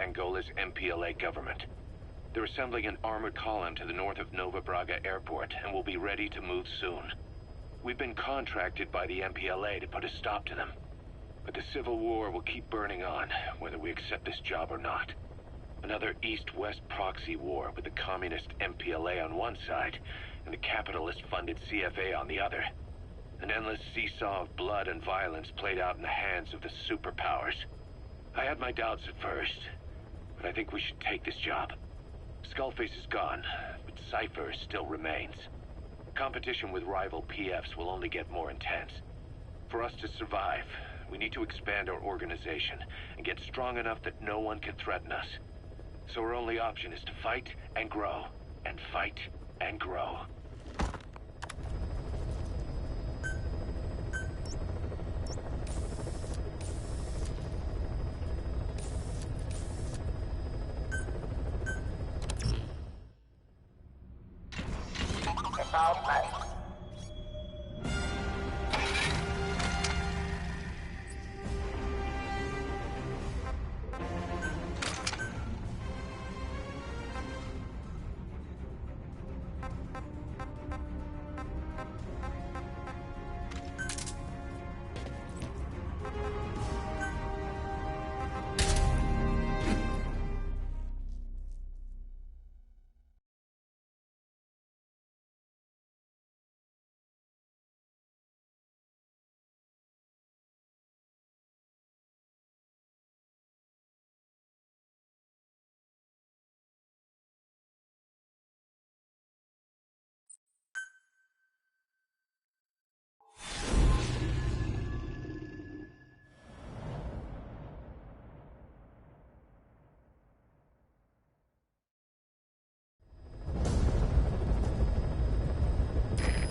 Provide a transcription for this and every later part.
Angola's MPLA government. They're assembling an armored column to the north of Nova Braga Airport and will be ready to move soon. We've been contracted by the MPLA to put a stop to them. But the civil war will keep burning on, whether we accept this job or not. Another East-West proxy war with the communist MPLA on one side and the capitalist-funded CFA on the other. An endless seesaw of blood and violence played out in the hands of the superpowers. I had my doubts at first, but I think we should take this job. Skullface is gone, but Cypher still remains. Competition with rival PFs will only get more intense. For us to survive, we need to expand our organization and get strong enough that no one can threaten us. So our only option is to fight and grow, and fight and grow.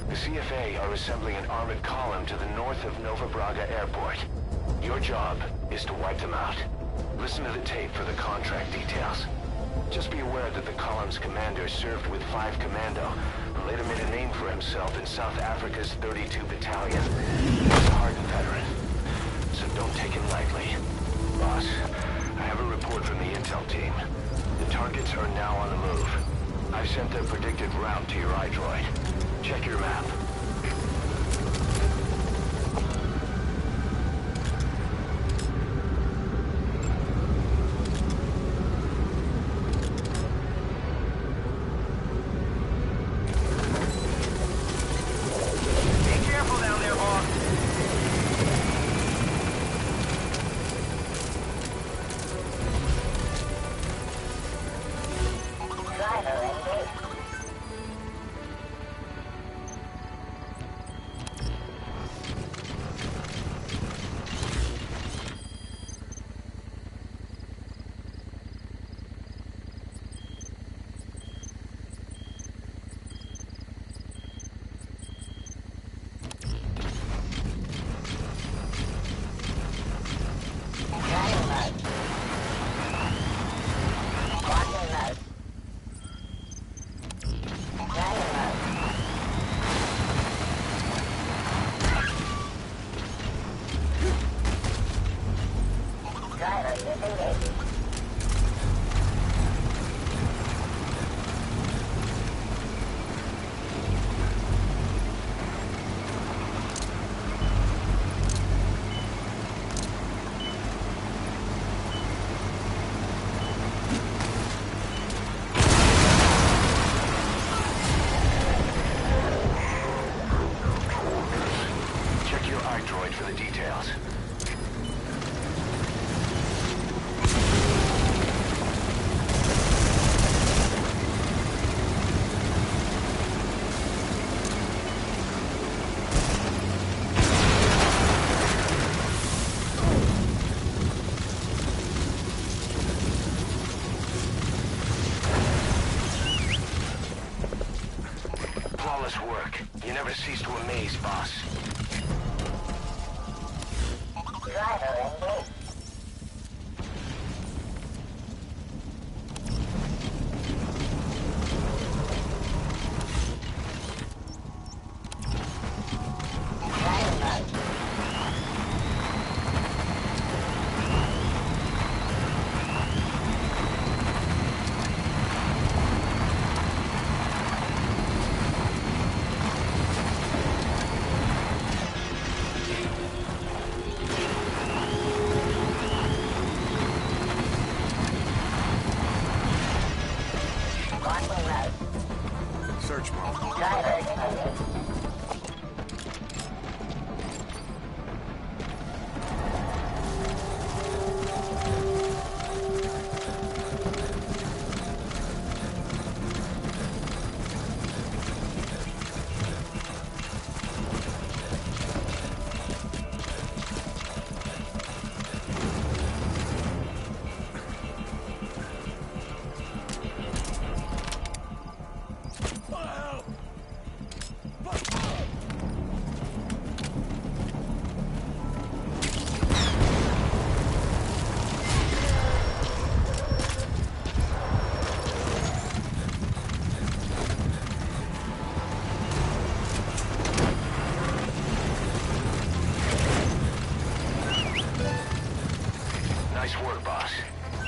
The CFA are assembling an armored column to the north of Nova Braga Airport. Your job is to wipe them out. Listen to the tape for the contract details. Just be aware that the column's commander served with 5 Commando and later made a name for himself in South Africa's 32 Battalion. He's a hardened veteran, so don't take him lightly. Boss, I have a report from the intel team. The targets are now on the move. I've sent their predicted route to your iDroid. Check your map. Work. You never cease to amaze, boss. Driver engaged. search mark. Nice work, boss.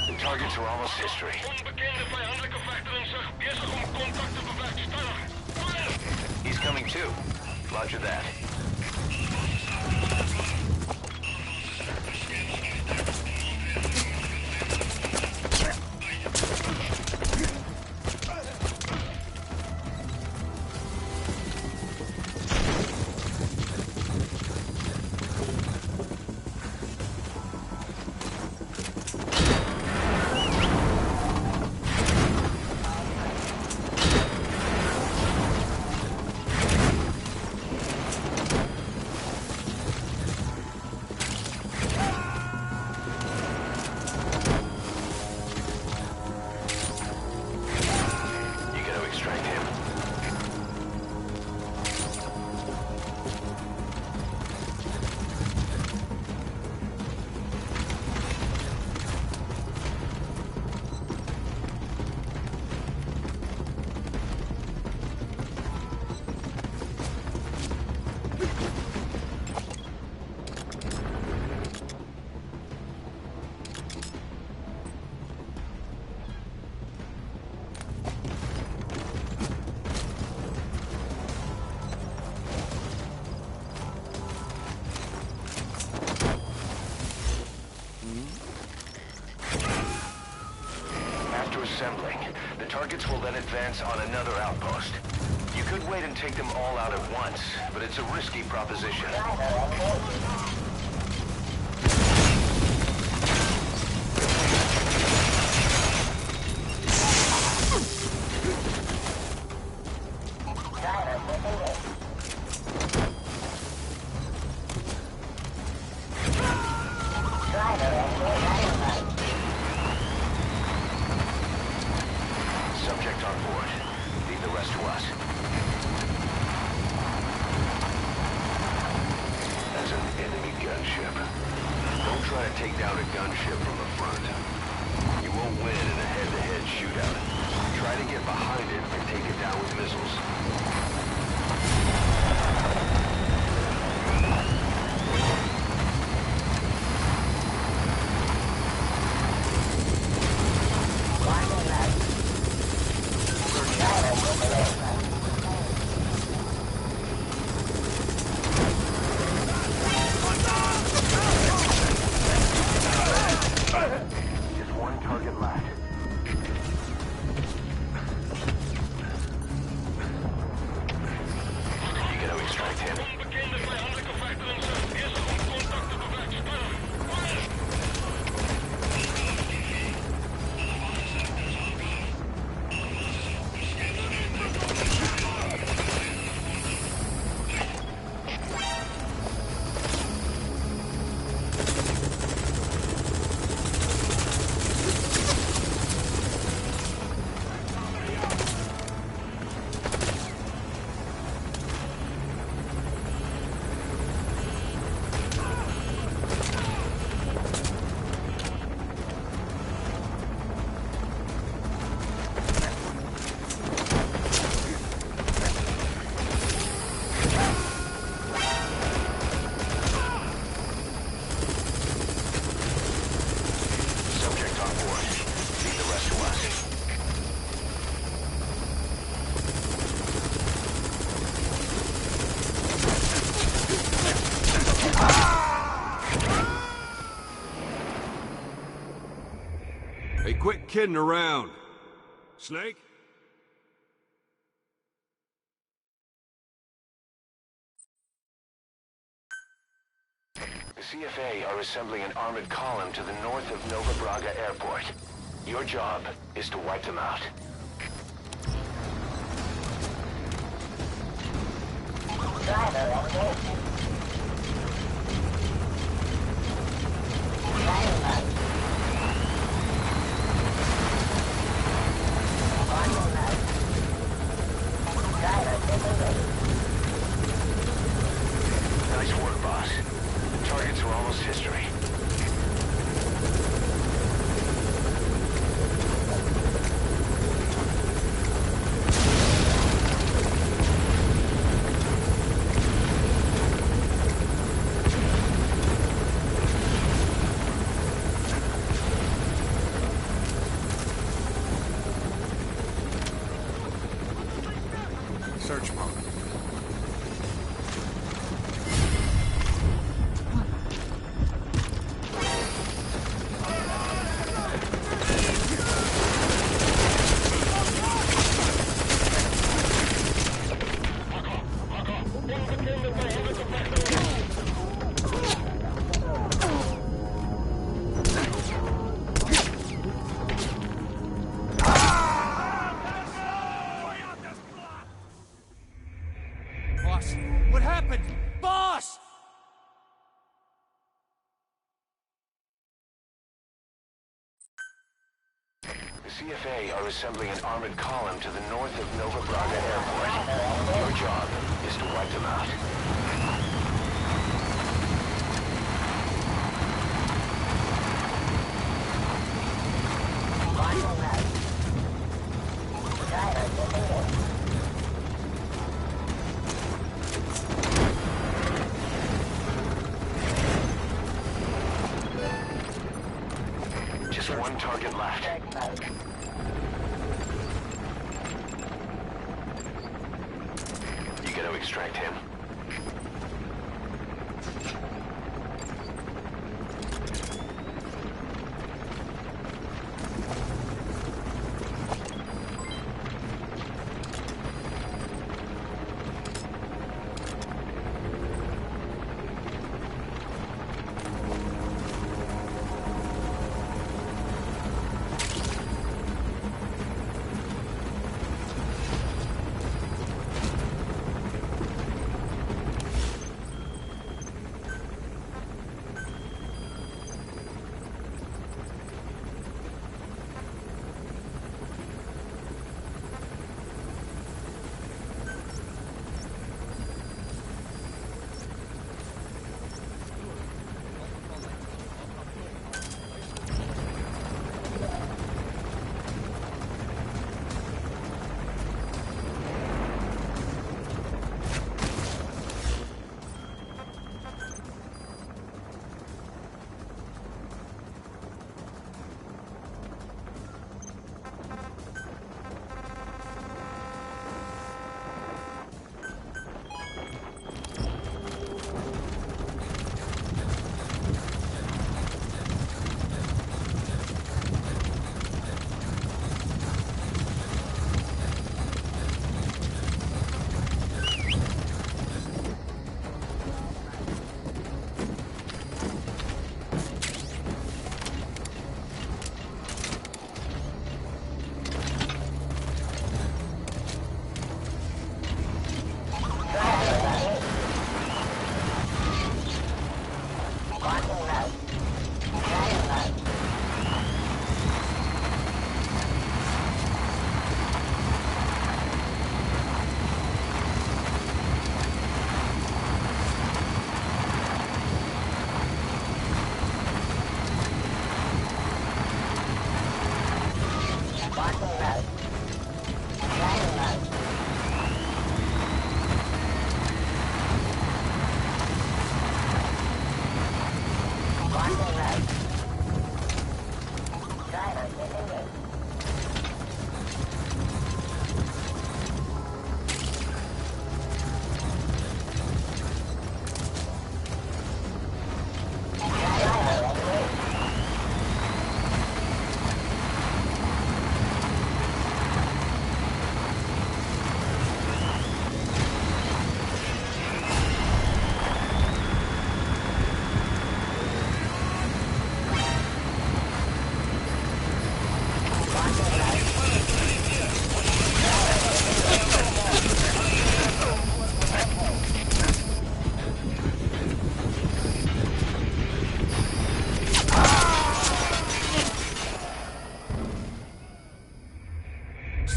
The targets are almost history. Onbekende vijandelijke vechteren zich bezig om contact te bewerkstelligen. He's coming too. Roger that. Assembling. The targets will then advance on another outpost. You could wait and take them all out at once, but it's a risky proposition. Subject on board. Leave the rest to us. That's an enemy gunship. Don't try to take down a gunship from the front. You won't win in a head-to-head shootout. Try to get behind it and take it down with missiles. Just one target left. You gonna extract him? Onbekende vijandelijke vechteren zich bezig om contact te bewerkstelligen. Hey, quit kidding around. Snake? CFA are assembling an armored column to the north of Nova Braga Airport. Your job is to wipe them out. Nice work, boss. Targets are almost history. Search mode. Boss, what happened? Boss! The CFA are assembling an armored column to the north of Nova Braga Airport. Your job is to wipe them out. Just one target left. You gotta extract him.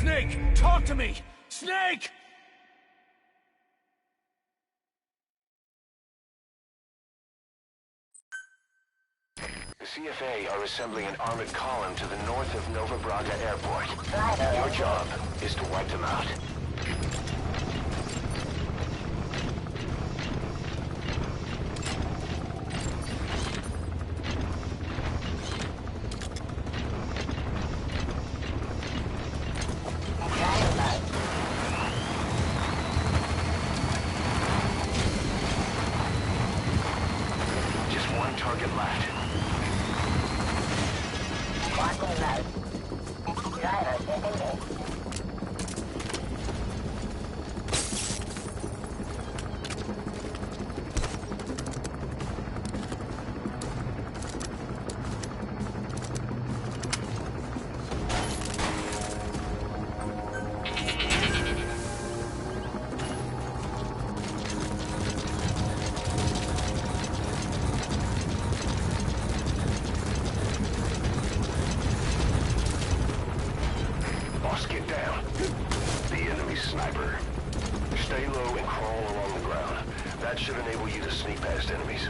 Snake, talk to me! Snake! The CFA are assembling an armored column to the north of Nova Braga Airport. Your job is to wipe them out. Just one target left. Boss, get down. The enemy sniper. Stay low and crawl along the ground. That should enable you to sneak past enemies.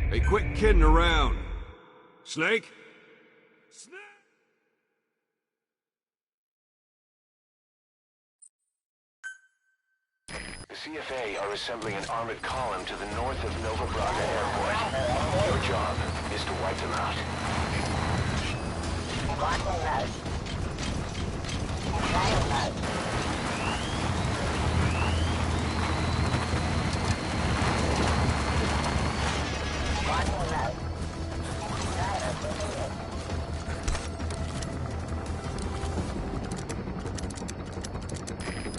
Hey, quit kidding around. Snake? Snake! The CFA are assembling an armored column to the north of Nova Braga Airport. Your job is to wipe them out.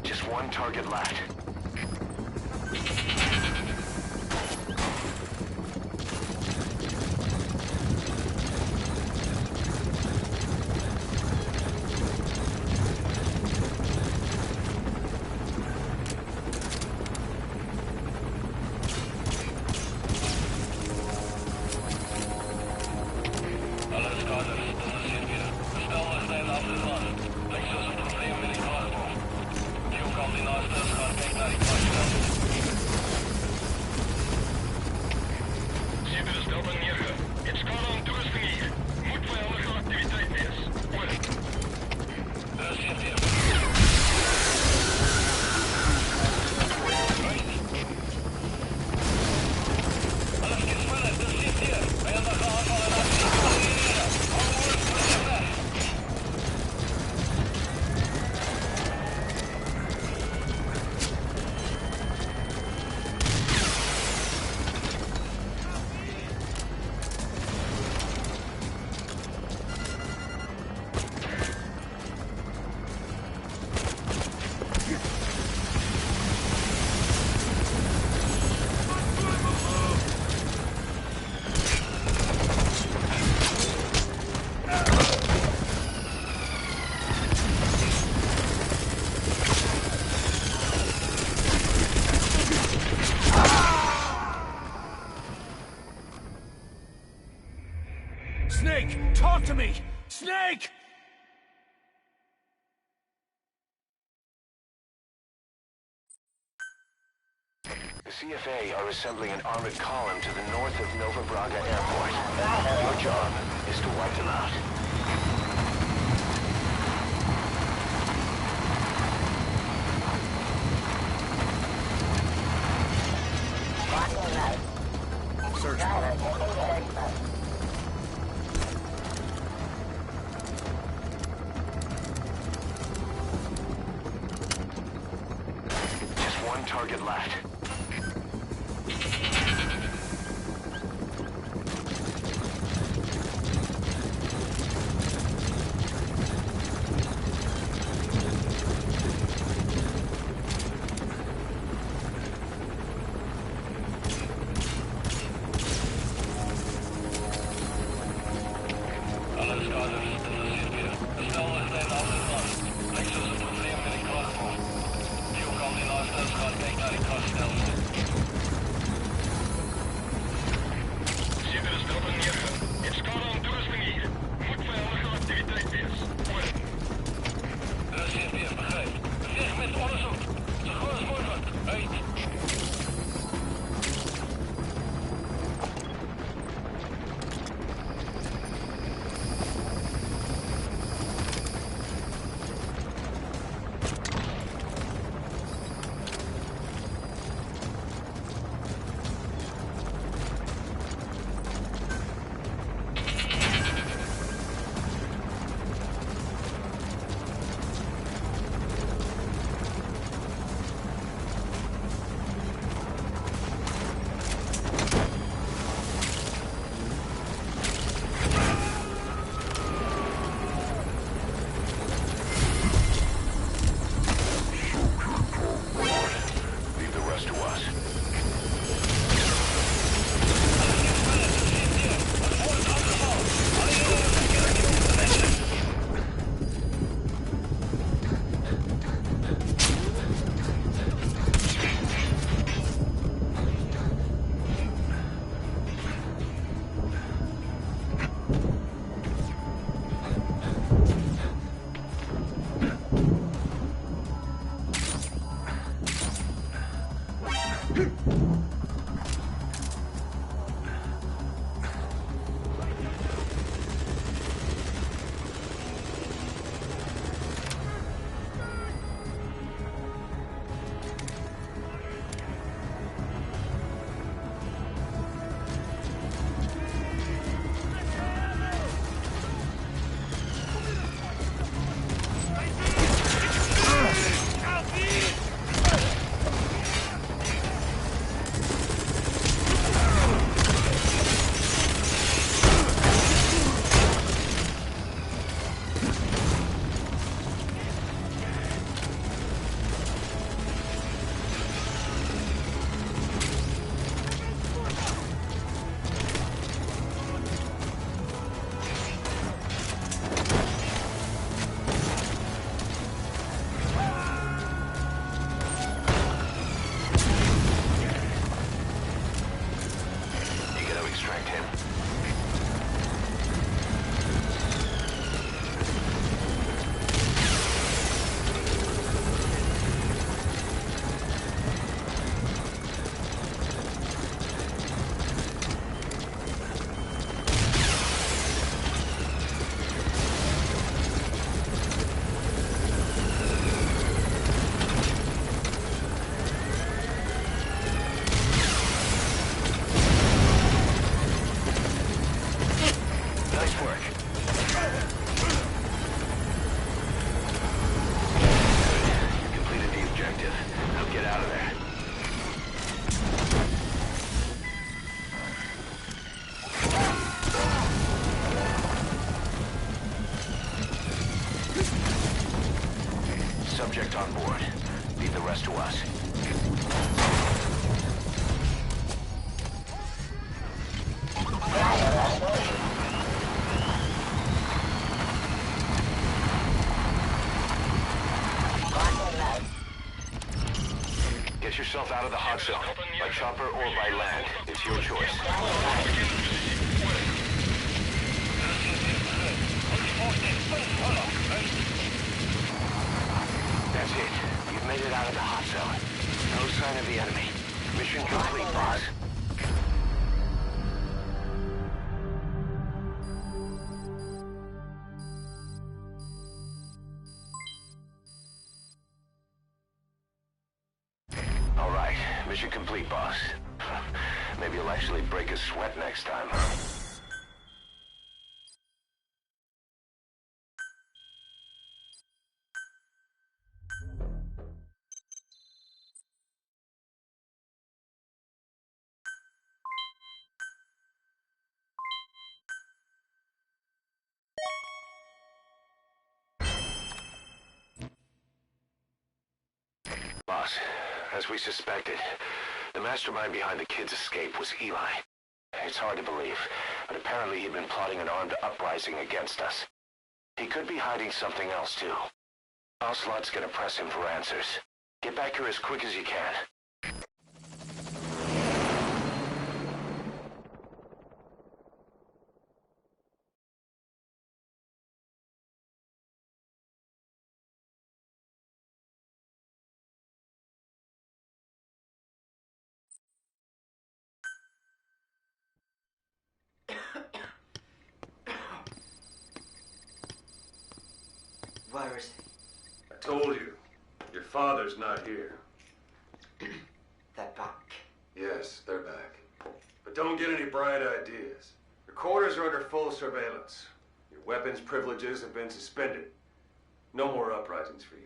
Just one target left. Alles Carter, das ist hier wieder. Stel maar snel af de man. Lijkt zoals het probleem met die klarboom. Q kan die naast ons gaan, kijk naar die vaststellen. Zie je de stelting neergaan? Het schade aan toerusting hier. Moet vijandige activiteit wees. Oor. Dat is hier. Alles geht sneller, dat is hier. Vijandige aanval en actie. Snake, talk to me! Snake! The CFA are assembling an armored column to the north of Nova Braga Airport. Your job is to wipe them out. Search mode. target left. Alle skaders, dat is hier. Stel we zijn afgegaan. Niks als een probleem met die krachtboom. Fuelcoördinaten gaat kijk naar die krachtstelsel. Север строго нервы. Het skade aan toerusting hier. Moet vijandelijke activiteit wees. Over. Dat is hier, begrijp. Veeg met onderzoek. Zo goed als mogelijk. Uit. Leave the rest to us. You gotta extract him. Nice work. You completed the objective. Now get out of there. Subject on board. Leave the rest to us. Get yourself out of the hot zone. By chopper or by land. It's your choice. That's it. You've made it out of the hot zone. No sign of the enemy. Mission complete, boss. All right. Mission complete, boss. Maybe you'll actually break a sweat next time, huh? Boss, as we suspected, the mastermind behind the kid's escape was Eli. It's hard to believe, but apparently he'd been plotting an armed uprising against us. He could be hiding something else, too. Ocelot's gonna press him for answers. Get back here as quick as you can. Where is I told you. Your father's not here. he? They're back. Yes, they're back. But don't get any bright ideas. Your quarters are under full surveillance. Your weapons privileges have been suspended. No more uprisings for you.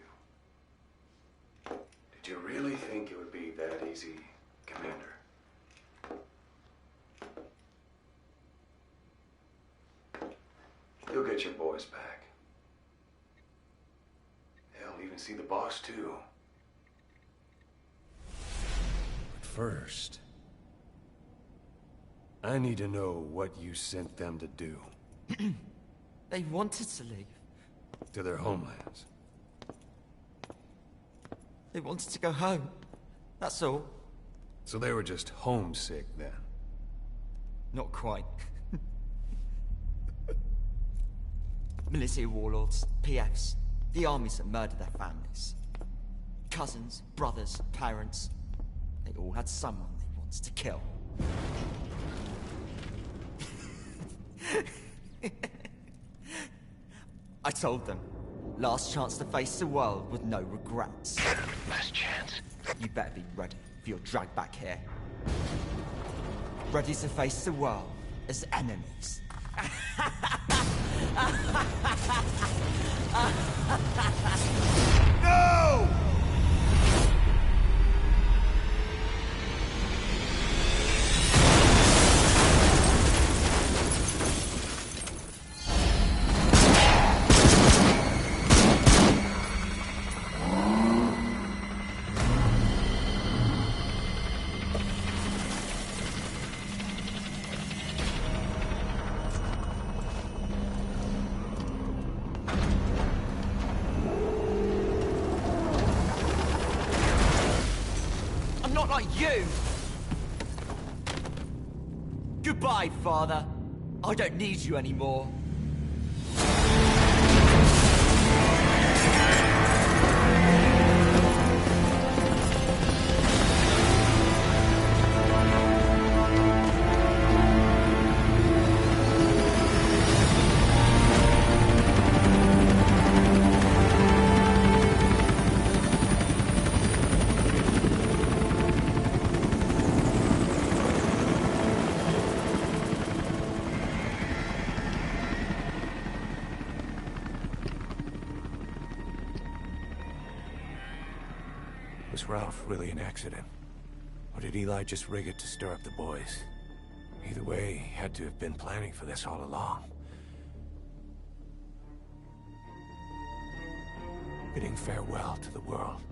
Did you really think it would be that easy, Commander? You'll get your boys back. Hell, even see the boss, too. But first, I need to know what you sent them to do. They wanted to leave. To their homelands. They wanted to go home. That's all. So they were just homesick, then? Not quite. Militia warlords, PFs, the armies that murdered their families. Cousins, brothers, parents. They all had someone they wanted to kill. I told them, last chance to face the world with no regrets. Last chance. You better be ready for your drag back here. Ready to face the world as enemies. No! Not like you! Goodbye, Father. I don't need you anymore. Was Ralph really an accident? Or did Eli just rig it to stir up the boys? Either way, he had to have been planning for this all along. Bidding farewell to the world.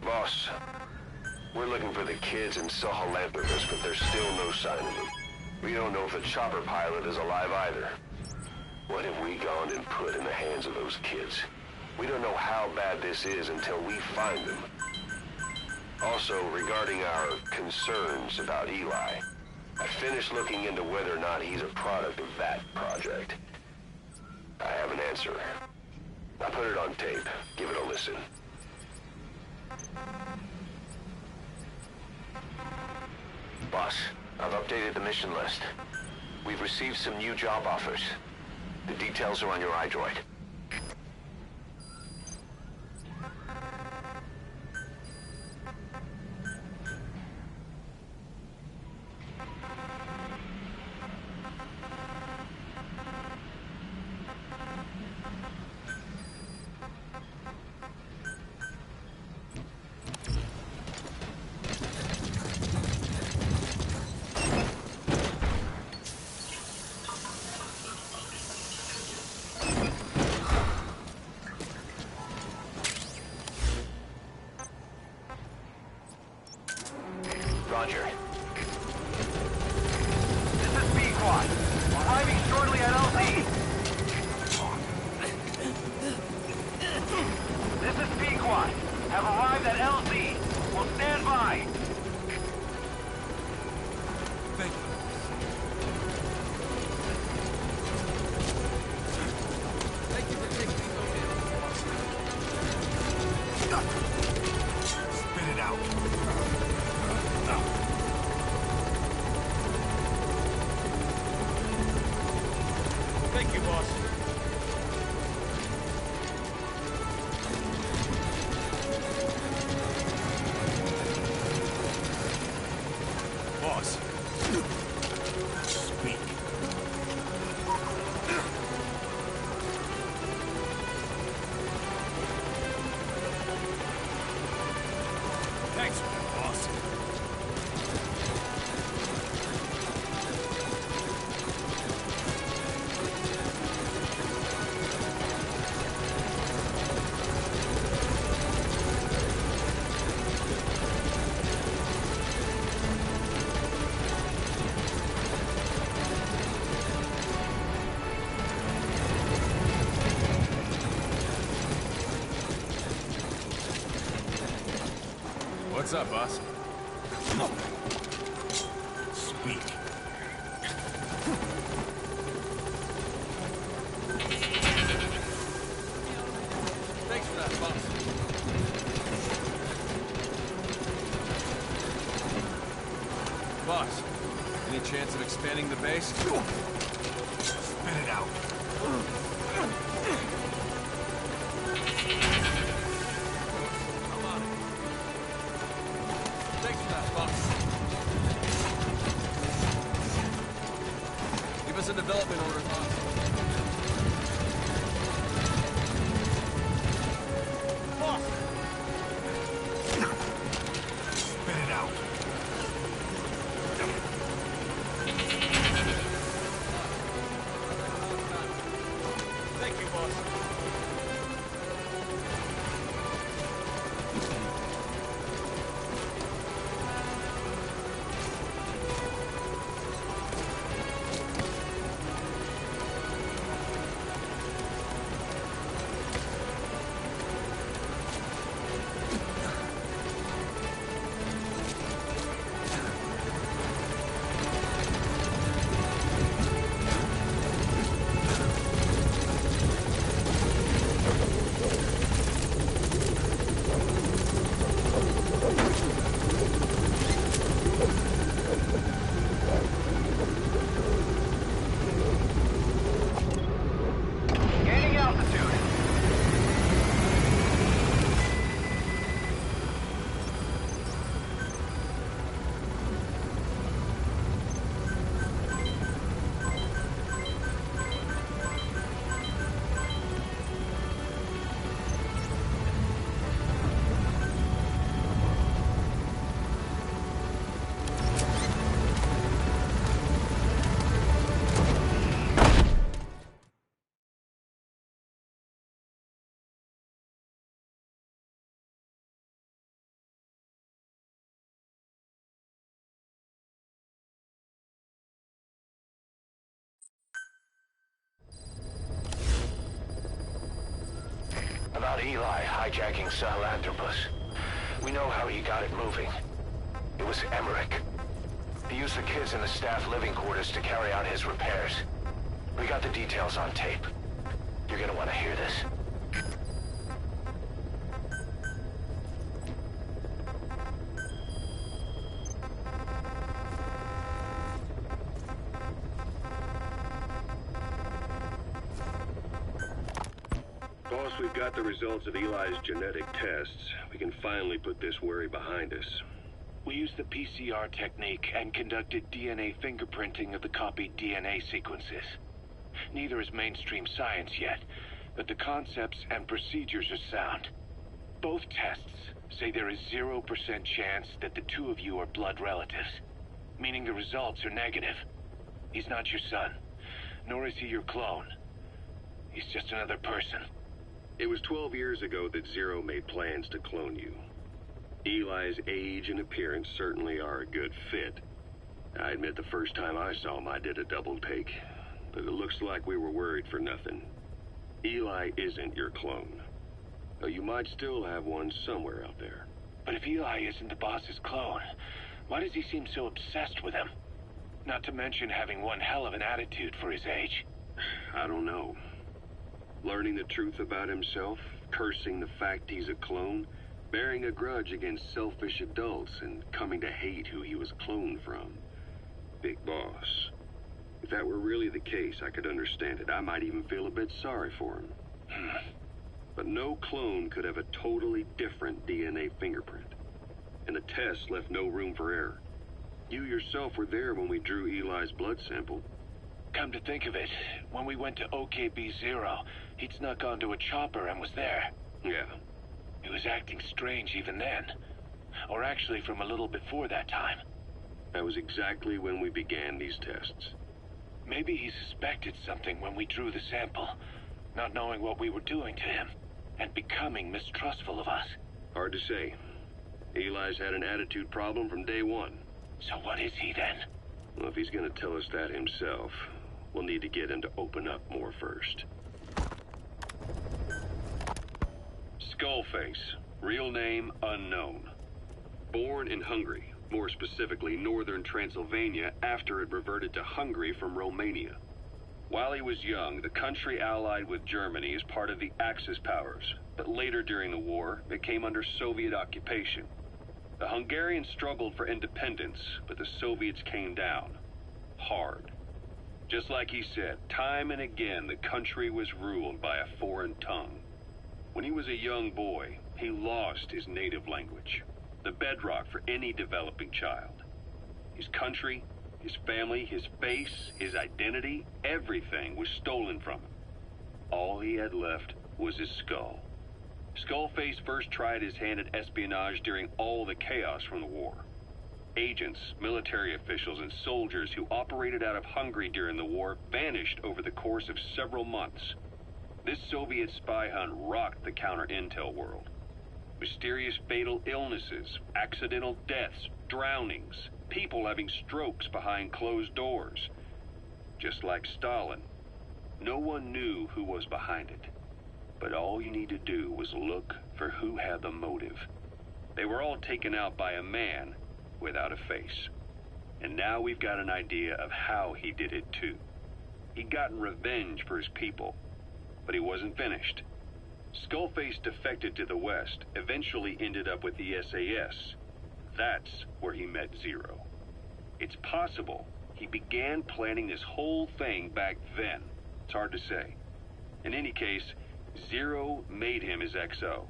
Boss, we're looking for the kids and Sahelanthropus, but there's still no sign of them. We don't know if the chopper pilot is alive either. What have we gone and put in the hands of those kids? We don't know how bad this is until we find them. Also, regarding our concerns about Eli, I finished looking into whether or not he's a product of that project. I have an answer. I put it on tape. Give it a listen. Boss, I've updated the mission list. We've received some new job offers. The details are on your iDroid. Thank you, boss. Boss. Speak. Thanks for that, boss. What's up, boss? Speak. Thanks for that, boss. Boss, any chance of expanding the base? Spit it out. Thanks for that, boss. Give us a development order, boss. Boss! Spit it out. Thank you, boss. Gaining altitude. About Eli hijacking Sahelanthropus. We know how he got it moving. It was Emmerich. He used the kids in the staff living quarters to carry out his repairs. We got the details on tape. You're gonna want to hear this. Boss, we've got the results of Eli's genetic tests. We can finally put this worry behind us. We used the PCR technique and conducted DNA fingerprinting of the copied DNA sequences. Neither is mainstream science yet, but the concepts and procedures are sound. Both tests say there is 0% chance that the two of you are blood relatives, meaning the results are negative. He's not your son, nor is he your clone. He's just another person. It was 12 years ago that Zero made plans to clone you. Eli's age and appearance certainly are a good fit. I admit the first time I saw him, I did a double take. But it looks like we were worried for nothing. Eli isn't your clone. Though you might still have one somewhere out there. But if Eli isn't the boss's clone, why does he seem so obsessed with him? Not to mention having one hell of an attitude for his age. I don't know. Learning the truth about himself, cursing the fact he's a clone, bearing a grudge against selfish adults, and coming to hate who he was cloned from. Big boss. If that were really the case, I could understand it. I might even feel a bit sorry for him. But no clone could have a totally different DNA fingerprint. And the tests left no room for error. You yourself were there when we drew Eli's blood sample. Come to think of it, when we went to OKB-0, he'd snuck onto a chopper and was there. Yeah. He was acting strange even then. Or actually from a little before that time. That was exactly when we began these tests. Maybe he suspected something when we drew the sample, not knowing what we were doing to him, and becoming mistrustful of us. Hard to say. Eli's had an attitude problem from day one. So what is he then? Well, if he's gonna tell us that himself, we'll need to get him to open up more first. Skullface, real name unknown. Born in Hungary, more specifically northern Transylvania after it reverted to Hungary from Romania. While he was young, the country allied with Germany as part of the Axis powers, but later during the war, it came under Soviet occupation. The Hungarians struggled for independence, but the Soviets came down. Hard. Just like he said, time and again the country was ruled by a foreign tongue. When he was a young boy, he lost his native language, the bedrock for any developing child. His country, his family, his face, his identity, everything was stolen from him. All he had left was his skull. Skullface first tried his hand at espionage during all the chaos from the war. Agents, military officials, and soldiers who operated out of Hungary during the war vanished over the course of several months. This Soviet spy hunt rocked the counter-intel world. Mysterious fatal illnesses, accidental deaths, drownings, people having strokes behind closed doors. Just like Stalin, no one knew who was behind it. But all you need to do was look for who had the motive. They were all taken out by a man without a face. And now we've got an idea of how he did it too. He'd gotten revenge for his people, but he wasn't finished. Skullface defected to the West, eventually ended up with the SAS. That's where he met Zero. It's possible he began planning this whole thing back then. It's hard to say. In any case, Zero made him his XO.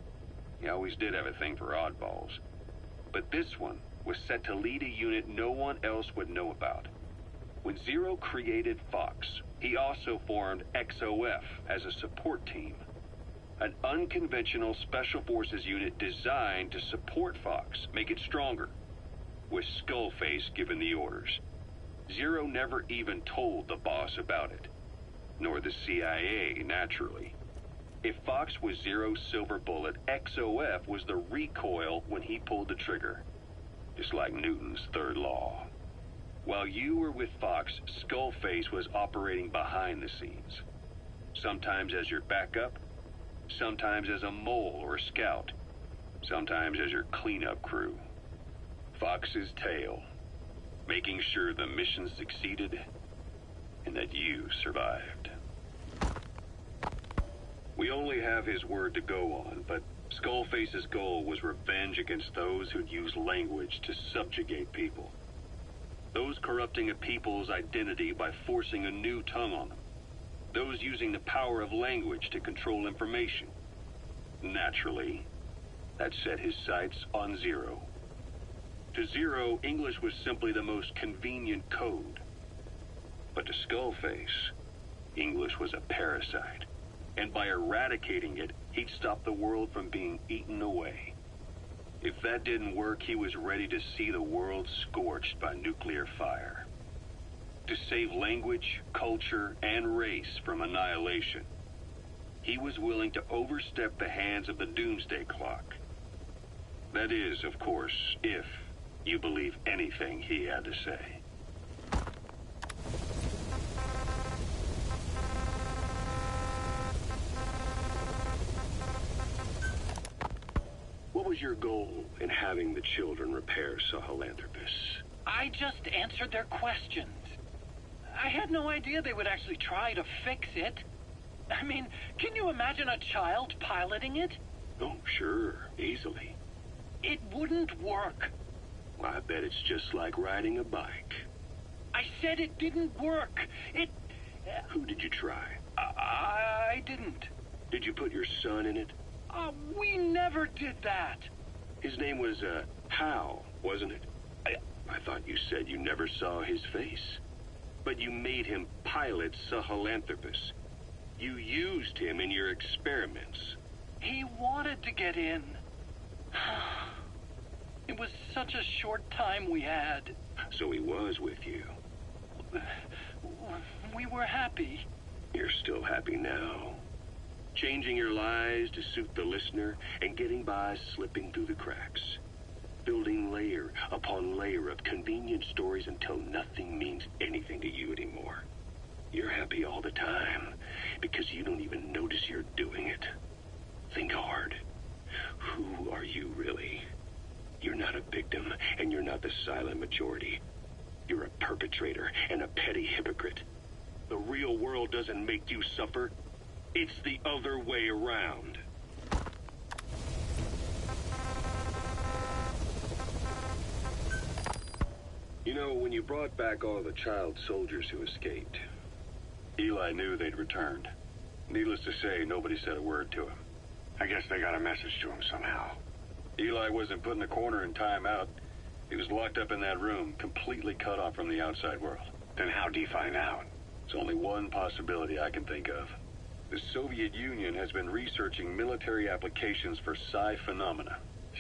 He always did have a thing for oddballs. But this one was set to lead a unit no one else would know about. When Zero created Fox, he also formed XOF as a support team. An unconventional special forces unit designed to support Fox, make it stronger, with Skullface given the orders. Zero never even told the boss about it, nor the CIA, naturally. If Fox was Zero's silver bullet, XOF was the recoil when he pulled the trigger. Just like Newton's third law. While you were with Fox, Skullface was operating behind the scenes. Sometimes as your backup, sometimes as a mole or a scout, sometimes as your cleanup crew. Fox's tail, making sure the mission succeeded and that you survived. We only have his word to go on, but Skullface's goal was revenge against those who'd use language to subjugate people. Those corrupting a people's identity by forcing a new tongue on them. Those using the power of language to control information. Naturally, that set his sights on Zero. To Zero, English was simply the most convenient code. But to Skullface, English was a parasite. And by eradicating it, he'd stop the world from being eaten away. If that didn't work, he was ready to see the world scorched by nuclear fire. To save language, culture, and race from annihilation, he was willing to overstep the hands of the doomsday clock. That is, of course, if you believe anything he had to say. What was your goal in having the children repair Sahelanthropus? I just answered their questions. I had no idea they would actually try to fix it. I mean, can you imagine a child piloting it? Oh, sure, easily. It wouldn't work. I bet it's just like riding a bike. I I said it didn't work. Who did you try? I didn't. Did you put your son in it? We never did that. His name was, Hal, wasn't it? I thought you said you never saw his face. But you made him pilot Sahelanthropus. You used him in your experiments. He wanted to get in. It was such a short time we had. So he was with you. We were happy. You're still happy now. Changing your lies to suit the listener and getting by slipping through the cracks. Building layer upon layer of convenient stories until nothing means anything to you anymore. You're happy all the time because you don't even notice you're doing it. Think hard. Who are you really? You're not a victim, and you're not the silent majority. You're a perpetrator and a petty hypocrite. The real world doesn't make you suffer. It's the other way around. You know, when you brought back all the child soldiers who escaped, Eli knew they'd returned. Needless to say, nobody said a word to him. I guess they got a message to him somehow. Eli wasn't put in a corner in timeout. He was locked up in that room, completely cut off from the outside world. Then how'd he find out? There's only one possibility I can think of. The Soviet Union has been researching military applications for psi phenomena.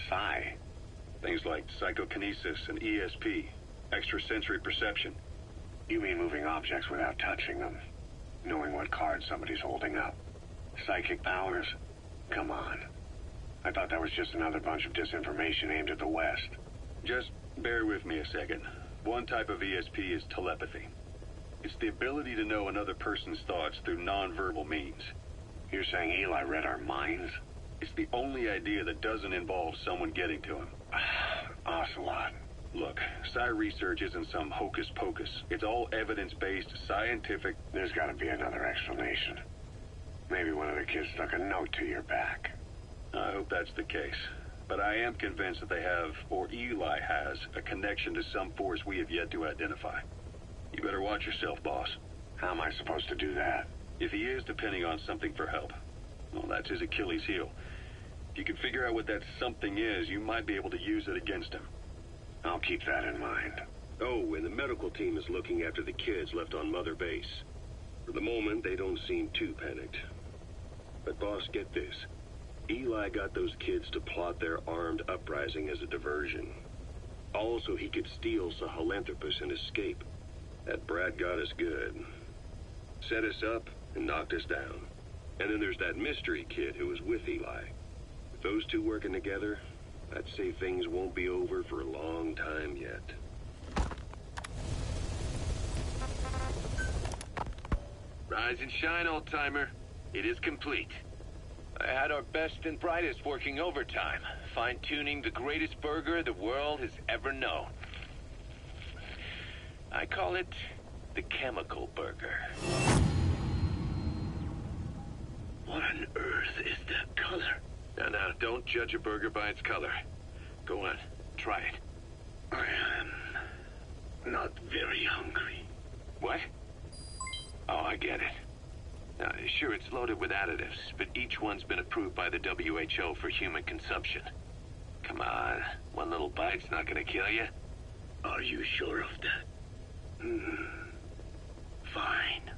Psi? Things like psychokinesis and ESP, extrasensory perception. You mean moving objects without touching them? Knowing what card somebody's holding up? Psychic powers? Come on. I thought that was just another bunch of disinformation aimed at the West. Just bear with me a second. One type of ESP is telepathy. It's the ability to know another person's thoughts through nonverbal means. You're saying Eli read our minds? It's the only idea that doesn't involve someone getting to him. Ocelot. Look, psi research isn't some hocus pocus. It's all evidence-based, scientific... There's gotta be another explanation. Maybe one of the kids stuck a note to your back. I hope that's the case. But I am convinced that they have, or Eli has, a connection to some force we have yet to identify. You better watch yourself, boss. How am I supposed to do that? If he is depending on something for help, well, that's his Achilles heel. If you can figure out what that something is, you might be able to use it against him. I'll keep that in mind. Oh, and the medical team is looking after the kids left on Mother Base. For the moment, they don't seem too panicked. But boss, get this. Eli got those kids to plot their armed uprising as a diversion. Also, he could steal Sahelanthropus and escape. That brat got us good. Set us up and knocked us down. And then there's that mystery kid who was with Eli. With those two working together, I'd say things won't be over for a long time yet. Rise and shine, old-timer. It is complete. I had our best and brightest working overtime, fine-tuning the greatest burger the world has ever known. I call it the chemical burger. What on earth is that color? Now, don't judge a burger by its color. Go on, try it. I am not very hungry. What? Oh, I get it. Now, sure, it's loaded with additives, but each one's been approved by the WHO for human consumption. Come on, one little bite's not gonna kill you. Are you sure of that? Fine.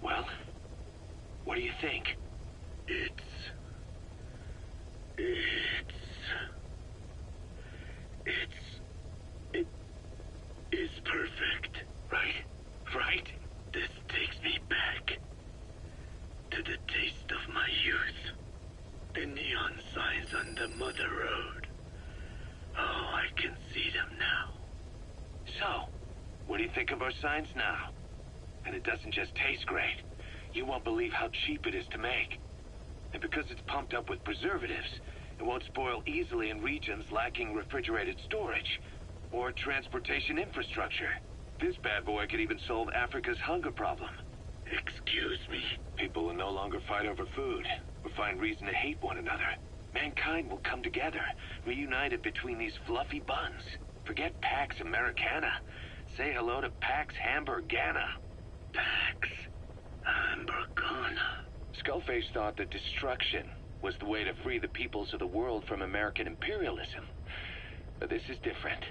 Well, what do you think? It is perfect. Right? This takes me back to the taste of my youth. The neon signs on the Mother Road. Oh, I can see them now. So, what do you think of our signs now? And it doesn't just taste great. You won't believe how cheap it is to make. And because it's pumped up with preservatives, it won't spoil easily in regions lacking refrigerated storage or transportation infrastructure. This bad boy could even solve Africa's hunger problem. Excuse me. People will no longer fight over food or find reason to hate one another. Mankind will come together, reunited between these fluffy buns. Forget Pax Americana. Say hello to Pax Hamburgana. Pax Hamburgana. Skullface thought that destruction was the way to free the peoples of the world from American imperialism. But this is different.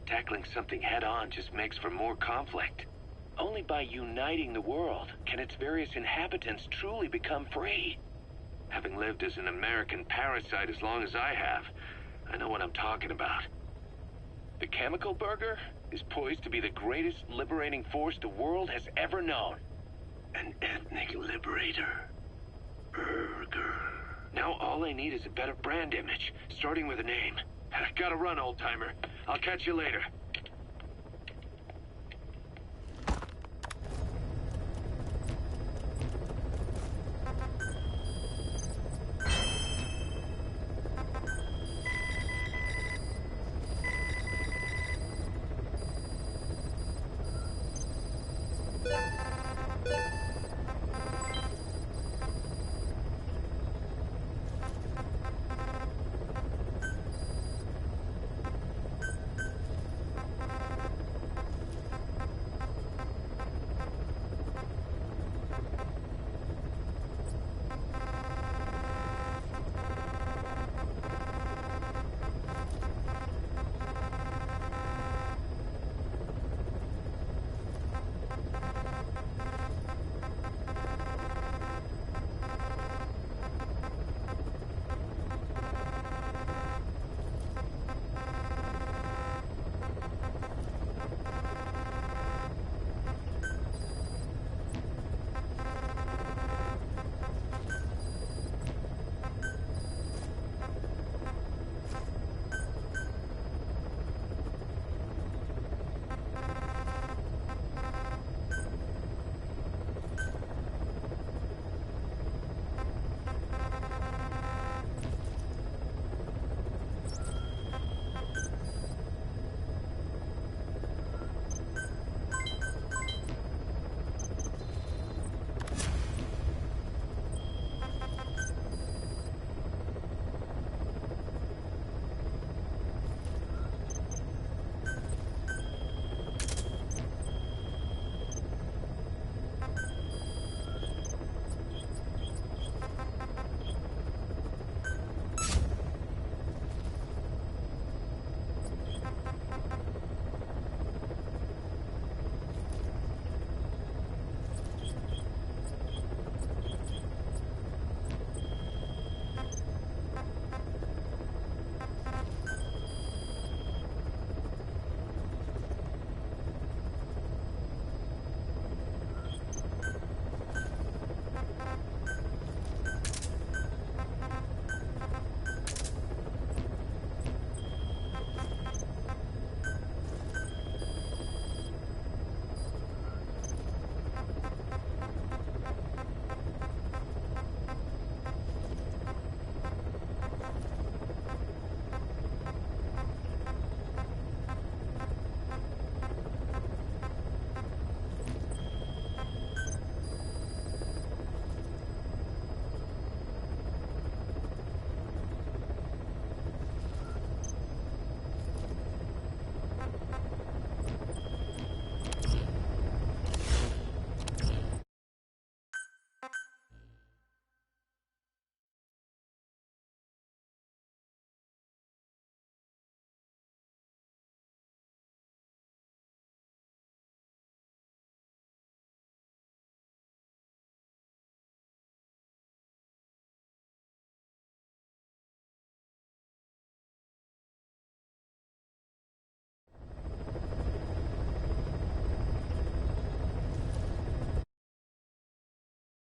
Tackling something head-on just makes for more conflict. Only by uniting the world can its various inhabitants truly become free. Having lived as an American parasite as long as I have, I know what I'm talking about. The Chemical Burger is poised to be the greatest liberating force the world has ever known. An ethnic liberator. Burger. Now all I need is a better brand image, starting with a name. Gotta run, old-timer. I'll catch you later.